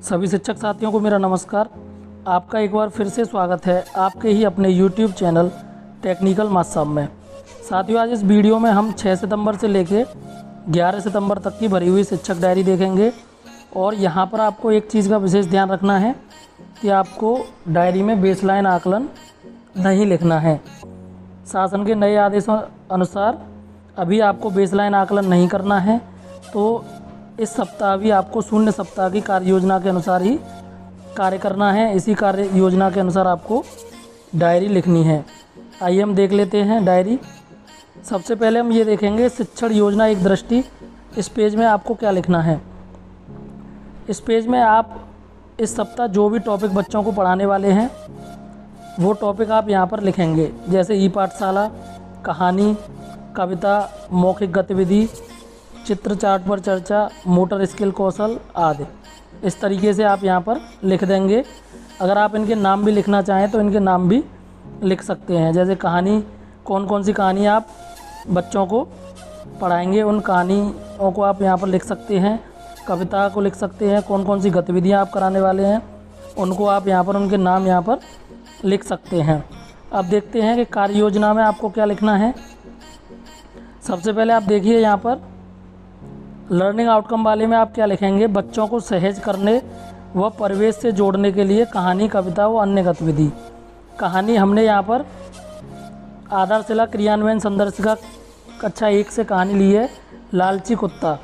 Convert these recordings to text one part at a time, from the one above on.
सभी शिक्षक साथियों को मेरा नमस्कार। आपका एक बार फिर से स्वागत है आपके ही अपने YouTube चैनल टेक्निकल माथ साहब में। साथियों, आज इस वीडियो में हम 6 सितंबर से लेकर 11 सितंबर तक की भरी हुई शिक्षक डायरी देखेंगे। और यहाँ पर आपको एक चीज़ का विशेष ध्यान रखना है कि आपको डायरी में बेसलाइन आकलन नहीं लिखना है। शासन के नए आदेशों अनुसार अभी आपको बेसलाइन आकलन नहीं करना है, तो इस सप्ताह भी आपको शून्य सप्ताह की कार्य योजना के अनुसार ही कार्य करना है। इसी कार्य योजना के अनुसार आपको डायरी लिखनी है। आइए हम देख लेते हैं डायरी। सबसे पहले हम ये देखेंगे शिक्षण योजना एक दृष्टि। इस पेज में आपको क्या लिखना है। इस पेज में आप इस सप्ताह जो भी टॉपिक बच्चों को पढ़ाने वाले हैं वो टॉपिक आप यहाँ पर लिखेंगे, जैसे ई पाठशाला, कहानी, कविता, मौखिक गतिविधि, चित्र चार्ट पर चर्चा, मोटर स्किल कौशल आदि। इस तरीके से आप यहाँ पर लिख देंगे। अगर आप इनके नाम भी लिखना चाहें तो इनके नाम भी लिख सकते हैं, जैसे कहानी, कौन कौन सी कहानी आप बच्चों को पढ़ाएंगे उन कहानियों को आप यहाँ पर लिख सकते हैं। कविता को लिख सकते हैं, कौन कौन सी गतिविधियाँ आप कराने वाले हैं उनको आप यहाँ पर उनके नाम यहाँ पर लिख सकते हैं। अब देखते हैं कि कार्य योजना में आपको क्या लिखना है। सबसे पहले आप देखिए यहाँ पर लर्निंग आउटकम वाले में आप क्या लिखेंगे। बच्चों को सहज करने व परिवेश से जोड़ने के लिए कहानी, कविता व अन्य गतिविधि। कहानी हमने यहाँ पर आधारशिला क्रियान्वयन संदर्शिका कक्षा 1 से कहानी ली है, लालची कुत्ता।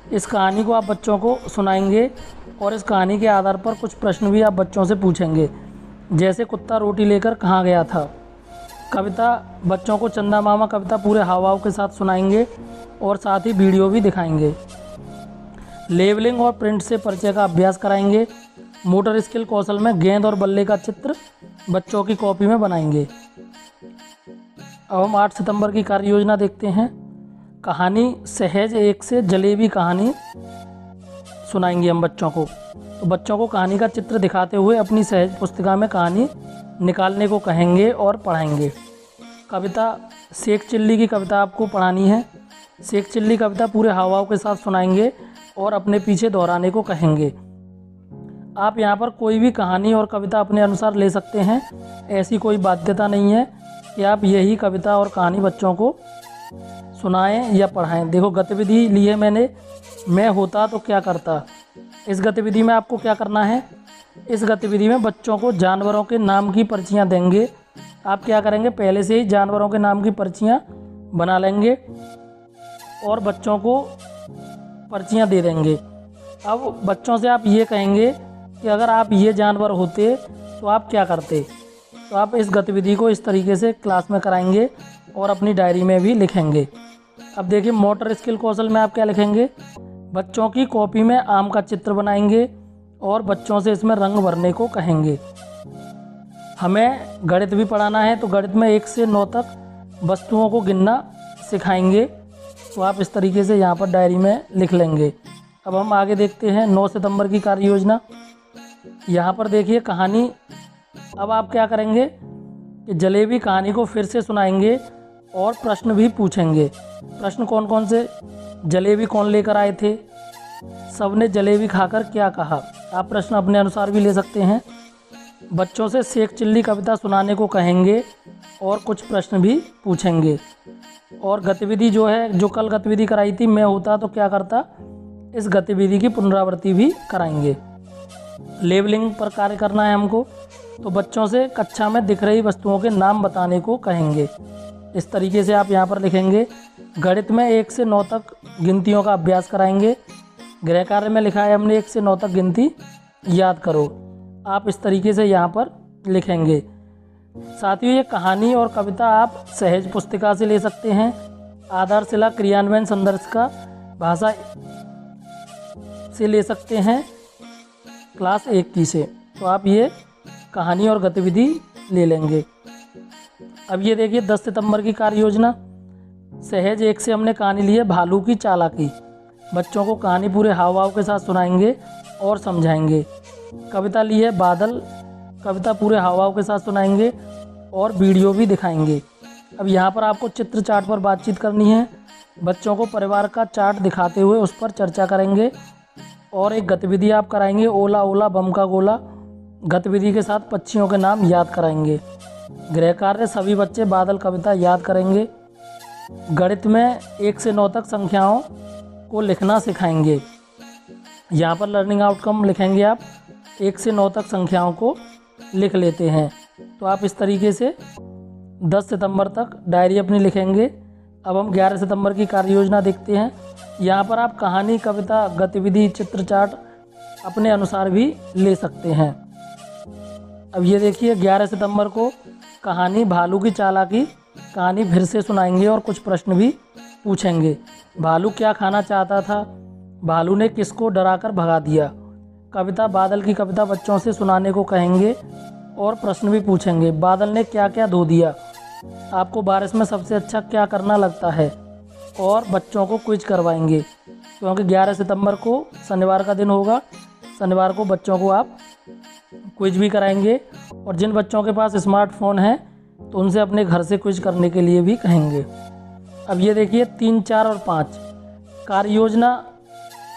इस कहानी को आप बच्चों को सुनाएंगे और इस कहानी के आधार पर कुछ प्रश्न भी आप बच्चों से पूछेंगे, जैसे कुत्ता रोटी लेकर कहाँ गया था। कविता, बच्चों को चंदा मामा कविता पूरे हाव भाव के साथ सुनाएंगे और साथ ही वीडियो भी दिखाएंगे। लेवलिंग और प्रिंट से परिचय का अभ्यास कराएंगे। मोटर स्किल कौशल में गेंद और बल्ले का चित्र बच्चों की कॉपी में बनाएंगे। अब हम 8 सितंबर की कार्य योजना देखते हैं। कहानी सहज 1 से जलेबी कहानी सुनाएंगे हम बच्चों को। तो बच्चों को कहानी का चित्र दिखाते हुए अपनी सहज पुस्तिका में कहानी निकालने को कहेंगे और पढ़ाएंगे। कविता, शेख चिल्ली की कविता आपको पढ़ानी है। शेख चिल्ली कविता पूरे हाव भाव के साथ सुनाएंगे और अपने पीछे दोहराने को कहेंगे। आप यहाँ पर कोई भी कहानी और कविता अपने अनुसार ले सकते हैं, ऐसी कोई बाध्यता नहीं है कि आप यही कविता और कहानी बच्चों को सुनाएं या पढ़ाएं। देखो, गतिविधि ली है मैंने, मैं होता तो क्या करता। इस गतिविधि में आपको क्या करना है। इस गतिविधि में बच्चों को जानवरों के नाम की पर्चियाँ देंगे। आप क्या करेंगे, पहले से ही जानवरों के नाम की पर्चियाँ बना लेंगे और बच्चों को पर्चियाँ दे देंगे। अब बच्चों से आप ये कहेंगे कि अगर आप ये जानवर होते तो आप क्या करते। तो आप इस गतिविधि को इस तरीके से क्लास में कराएंगे और अपनी डायरी में भी लिखेंगे। अब देखिए, मोटर स्किल कौशल में आप क्या लिखेंगे। बच्चों की कॉपी में आम का चित्र बनाएंगे और बच्चों से इसमें रंग भरने को कहेंगे। हमें गणित भी पढ़ाना है, तो गणित में 1 से 9 तक वस्तुओं को गिनना सिखाएंगे। तो आप इस तरीके से यहाँ पर डायरी में लिख लेंगे। अब हम आगे देखते हैं 9 सितंबर की कार्य योजना। यहाँ पर देखिए कहानी। अब आप क्या करेंगे कि जलेबी कहानी को फिर से सुनाएंगे और प्रश्न भी पूछेंगे। प्रश्न कौन कौन से, जलेबी कौन लेकर आए थे, सबने जलेबी खाकर क्या कहा। आप प्रश्न अपने अनुसार भी ले सकते हैं। बच्चों से शेख चिल्ली कविता सुनाने को कहेंगे और कुछ प्रश्न भी पूछेंगे। और गतिविधि जो है, जो कल गतिविधि कराई थी, मैं होता तो क्या करता, इस गतिविधि की पुनरावृत्ति भी कराएंगे। लेबलिंग पर कार्य करना है हमको, तो बच्चों से कक्षा में दिख रही वस्तुओं के नाम बताने को कहेंगे। इस तरीके से आप यहाँ पर लिखेंगे। गणित में 1 से 9 तक गिनतियों का अभ्यास कराएंगे। गृह कार्य में लिखा है हमने 1 से 9 तक गिनती याद करो। आप इस तरीके से यहाँ पर लिखेंगे। साथियों, ये कहानी और कविता आप सहज पुस्तिका से ले सकते हैं, आधारशिला क्रियान्वयन संदर्शिका भाषा से ले सकते हैं, क्लास 1 की से। तो आप ये कहानी और गतिविधि ले लेंगे। अब ये देखिए 10 सितंबर की कार्य योजना। सहज 1 से हमने कहानी ली है भालू की चालाकी। बच्चों को कहानी पूरे हाव भाव के साथ सुनाएंगे और समझाएंगे। कविता ली है बादल। कविता पूरे हाव भाव के साथ सुनाएंगे और वीडियो भी दिखाएंगे। अब यहाँ पर आपको चित्र चार्ट पर बातचीत करनी है। बच्चों को परिवार का चार्ट दिखाते हुए उस पर चर्चा करेंगे और एक गतिविधि आप कराएंगे, ओला ओला बम का गोला। गतिविधि के साथ पक्षियों के नाम याद कराएंगे। गृह कार्य सभी बच्चे बादल कविता याद करेंगे। गणित में 1 से 9 तक संख्याओं को लिखना सिखाएंगे। यहाँ पर लर्निंग आउटकम लिखेंगे आप, 1 से 9 तक संख्याओं को लिख लेते हैं। तो आप इस तरीके से 10 सितंबर तक डायरी अपनी लिखेंगे। अब हम 11 सितंबर की कार्य योजना देखते हैं। यहाँ पर आप कहानी, कविता, गतिविधि, चित्र चार्ट अपने अनुसार भी ले सकते हैं। अब ये देखिए 11 सितंबर को कहानी भालू की चालाकी कहानी फिर से सुनाएंगे और कुछ प्रश्न भी पूछेंगे। भालू क्या खाना चाहता था? भालू ने किसको डराकर भगा दिया? कविता बादल की कविता बच्चों से सुनाने को कहेंगे और प्रश्न भी पूछेंगे। बादल ने क्या क्या धो दिया? आपको बारिश में सबसे अच्छा क्या करना लगता है? और बच्चों को क्विज करवाएंगे, क्योंकि 11 सितंबर को शनिवार का दिन होगा। शनिवार को बच्चों को आप क्विज भी कराएंगे और जिन बच्चों के पास स्मार्टफोन है तो उनसे अपने घर से क्विज करने के लिए भी कहेंगे। अब ये देखिए 3, 4 और 5 कार्य योजना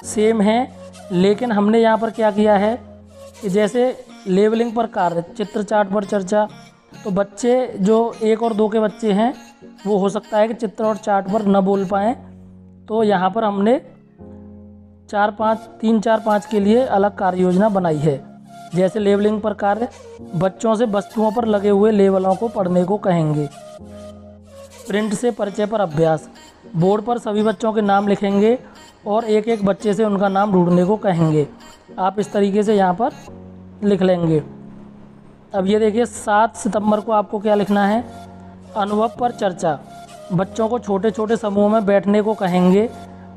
सेम है, लेकिन हमने यहाँ पर क्या किया है कि जैसे लेवलिंग पर कार्य, चित्र चार्ट पर चर्चा, तो बच्चे जो 1 और 2 के बच्चे हैं वो हो सकता है कि चित्र और चार्ट पर न बोल पाएँ, तो यहाँ पर हमने 3, 4, 5 के लिए अलग कार्य योजना बनाई है। जैसे लेवलिंग पर कार्य, बच्चों से वस्तुओं पर लगे हुए लेबलों को पढ़ने को कहेंगे। प्रिंट से परिचय पर अभ्यास, बोर्ड पर सभी बच्चों के नाम लिखेंगे और एक एक बच्चे से उनका नाम ढूंढने को कहेंगे। आप इस तरीके से यहाँ पर लिख लेंगे। अब ये देखिए 7 सितंबर को आपको क्या लिखना है? अनुभव पर चर्चा, बच्चों को छोटे छोटे समूह में बैठने को कहेंगे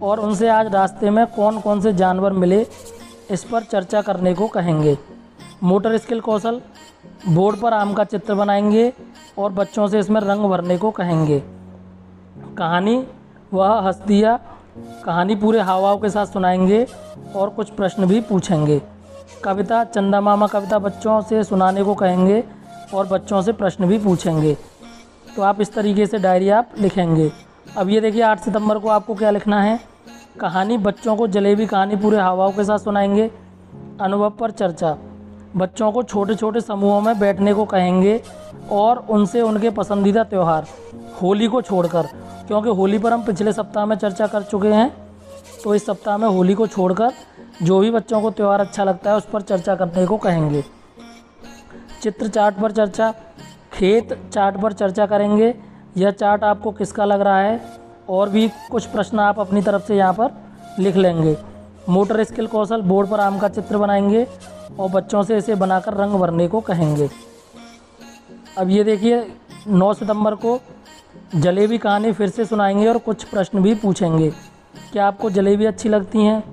और उनसे आज रास्ते में कौन कौन से जानवर मिले इस पर चर्चा करने को कहेंगे। मोटर स्किल कौशल, बोर्ड पर आम का चित्र बनाएंगे और बच्चों से इसमें रंग भरने को कहेंगे। कहानी वह हंस दिया, कहानी पूरे हाव के साथ सुनाएंगे और कुछ प्रश्न भी पूछेंगे। कविता चंदा मामा कविता बच्चों से सुनाने को कहेंगे और बच्चों से प्रश्न भी पूछेंगे। तो आप इस तरीके से डायरी आप लिखेंगे। अब ये देखिए 8 सितंबर को आपको क्या लिखना है? कहानी बच्चों को जलेबी कहानी पूरे हाव के साथ सुनाएंगे। अनुभव पर चर्चा, बच्चों को छोटे छोटे समूहों में बैठने को कहेंगे और उनसे उनके पसंदीदा त्यौहार होली को छोड़कर, क्योंकि होली पर हम पिछले सप्ताह में चर्चा कर चुके हैं, तो इस सप्ताह में होली को छोड़कर जो भी बच्चों को त्यौहार अच्छा लगता है उस पर चर्चा करने को कहेंगे। चित्र चार्ट पर चर्चा, खेत चार्ट पर चर्चा करेंगे। यह चार्ट आपको किसका लग रहा है? और भी कुछ प्रश्न आप अपनी तरफ से यहाँ पर लिख लेंगे। मोटर स्किल कौशल, बोर्ड पर आम का चित्र बनाएंगे और बच्चों से इसे बनाकर रंग भरने को कहेंगे। अब ये देखिए 9 सितंबर को जलेबी कहानी फिर से सुनाएंगे और कुछ प्रश्न भी पूछेंगे। क्या आपको जलेबी अच्छी लगती हैं?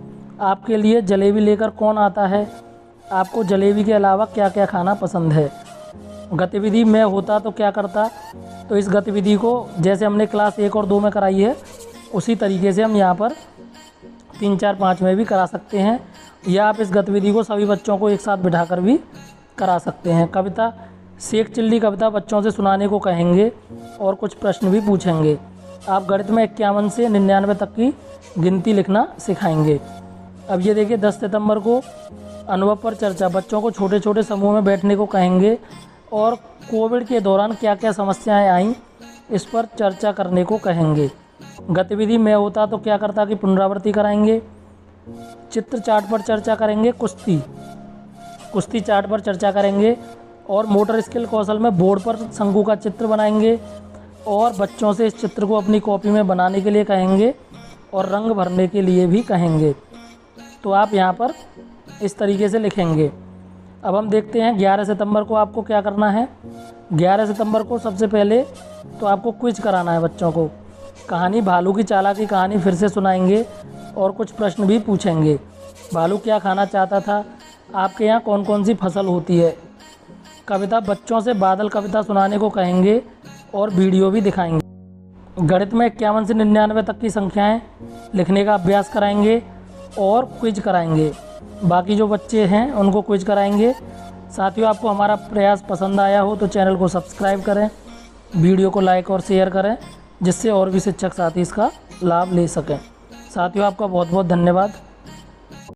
आपके लिए जलेबी लेकर कौन आता है? आपको जलेबी के अलावा क्या क्या खाना पसंद है? गतिविधि मैं होता तो क्या करता? तो इस गतिविधि को जैसे हमने क्लास 1 और 2 में कराई है उसी तरीके से हम यहाँ पर 3, 4, 5 में भी करा सकते हैं, या आप इस गतिविधि को सभी बच्चों को एक साथ बिठाकर भी करा सकते हैं। कविता शेख चिल्ली कविता बच्चों से सुनाने को कहेंगे और कुछ प्रश्न भी पूछेंगे। आप गणित में 51 से 99 तक की गिनती लिखना सिखाएंगे। अब ये देखिए 10 सितंबर को अनुभव पर चर्चा, बच्चों को छोटे छोटे समूह में बैठने को कहेंगे और कोविड के दौरान क्या क्या समस्याएं आईं इस पर चर्चा करने को कहेंगे। गतिविधि मैं होता तो क्या करता की पुनरावृत्ति कराएंगे। चित्र चार्ट पर चर्चा करेंगे। कुश्ती चार्ट पर चर्चा करेंगे और मोटर स्किल कौशल में बोर्ड पर शंकु का चित्र बनाएंगे और बच्चों से इस चित्र को अपनी कॉपी में बनाने के लिए कहेंगे और रंग भरने के लिए भी कहेंगे। तो आप यहाँ पर इस तरीके से लिखेंगे। अब हम देखते हैं 11 सितंबर को आपको क्या करना है। 11 सितंबर को सबसे पहले तो आपको क्विज कराना है बच्चों को। कहानी भालू की चालाकी कहानी फिर से सुनाएंगे और कुछ प्रश्न भी पूछेंगे। भालू क्या खाना चाहता था? आपके यहाँ कौन कौन सी फसल होती है? कविता बच्चों से बादल कविता सुनाने को कहेंगे और वीडियो भी दिखाएंगे। गणित में 51 से 99 तक की संख्याएं लिखने का अभ्यास कराएंगे और क्विज कराएंगे। बाकी जो बच्चे हैं उनको क्विज कराएंगे। साथियों, आपको हमारा प्रयास पसंद आया हो तो चैनल को सब्सक्राइब करें वीडियो को लाइक और शेयर करें, जिससे और भी शिक्षक साथी इसका लाभ ले सकें। साथियों, आपका बहुत बहुत धन्यवाद।